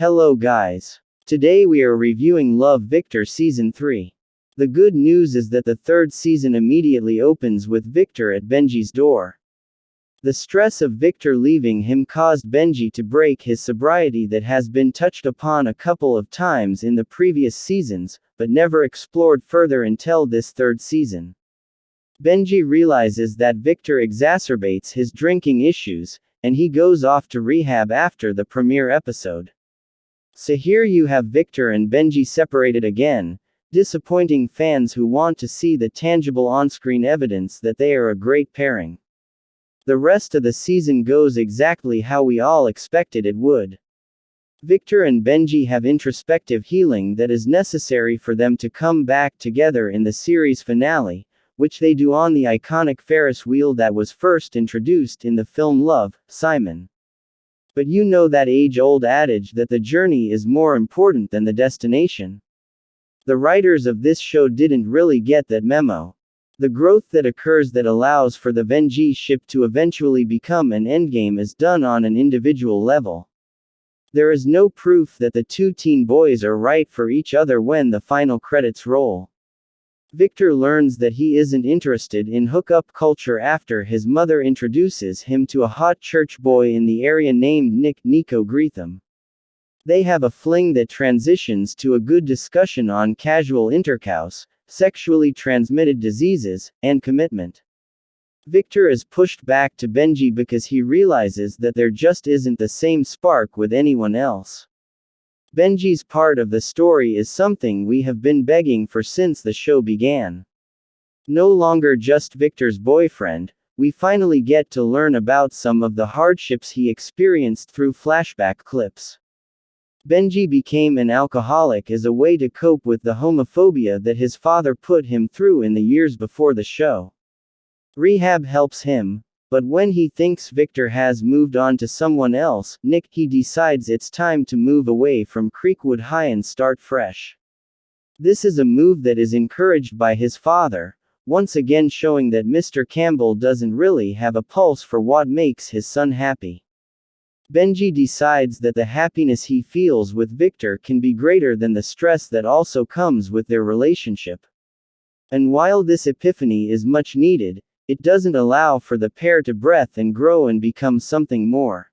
Hello guys. Today we are reviewing Love Victor Season 3. The good news is that the third season immediately opens with Victor at Benji's door. The stress of Victor leaving him caused Benji to break his sobriety that has been touched upon a couple of times in the previous seasons, but never explored further until this third season. Benji realizes that Victor exacerbates his drinking issues, and he goes off to rehab after the premiere episode. So here you have Victor and Benji separated again, disappointing fans who want to see the tangible on-screen evidence that they are a great pairing. The rest of the season goes exactly how we all expected it would. Victor and Benji have introspective healing that is necessary for them to come back together in the series finale, which they do on the iconic Ferris wheel that was first introduced in the film Love, Simon. But you know that age-old adage that the journey is more important than the destination. The writers of this show didn't really get that memo. The growth that occurs that allows for the Benji ship to eventually become an endgame is done on an individual level. There is no proof that the two teen boys are right for each other when the final credits roll. Victor learns that he isn't interested in hookup culture after his mother introduces him to a hot church boy in the area named Nico Greetham. They have a fling that transitions to a good discussion on casual intercourse, sexually transmitted diseases, and commitment. Victor is pushed back to Benji because he realizes that there just isn't the same spark with anyone else. Benji's part of the story is something we have been begging for since the show began. No longer just Victor's boyfriend, we finally get to learn about some of the hardships he experienced through flashback clips. Benji became an alcoholic as a way to cope with the homophobia that his father put him through in the years before the show. Rehab helps him, but when he thinks Victor has moved on to someone else, he decides it's time to move away from Creekwood High and start fresh. This is a move that is encouraged by his father, once again showing that Mr. Campbell doesn't really have a pulse for what makes his son happy. Benji decides that the happiness he feels with Victor can be greater than the stress that also comes with their relationship. And while this epiphany is much needed, it doesn't allow for the pair to breathe and grow and become something more.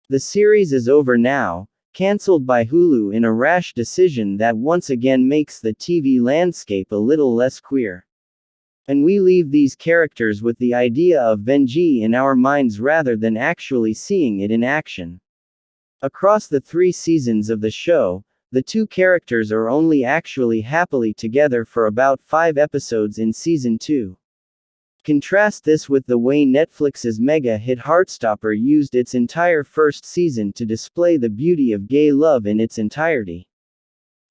The series is over now, cancelled by Hulu in a rash decision that once again makes the TV landscape a little less queer. And we leave these characters with the idea of Benji in our minds rather than actually seeing it in action. Across the 3 seasons of the show, the two characters are only actually happily together for about 5 episodes in Season 2. Contrast this with the way Netflix's mega-hit Heartstopper used its entire first season to display the beauty of gay love in its entirety.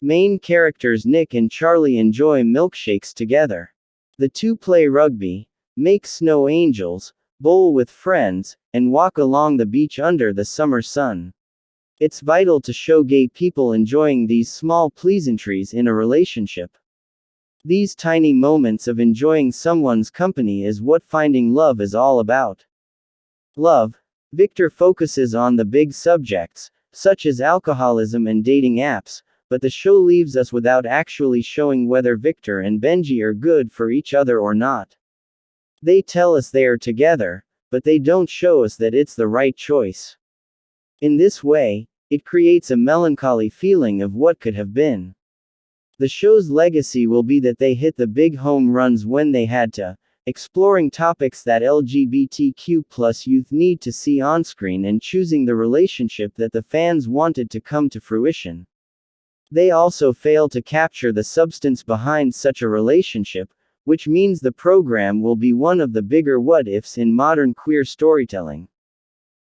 Main characters Nick and Charlie enjoy milkshakes together. The two play rugby, make snow angels, bowl with friends, and walk along the beach under the summer sun. It's vital to show gay people enjoying these small pleasantries in a relationship. These tiny moments of enjoying someone's company is what finding love is all about. Love. Victor focuses on the big subjects, such as alcoholism and dating apps, but the show leaves us without actually showing whether Victor and Benji are good for each other or not. They tell us they are together, but they don't show us that it's the right choice. In this way, it creates a melancholy feeling of what could have been. The show's legacy will be that they hit the big home runs when they had to, exploring topics that LGBTQ+ youth need to see on screen and choosing the relationship that the fans wanted to come to fruition. They also fail to capture the substance behind such a relationship, which means the program will be one of the bigger what-ifs in modern queer storytelling.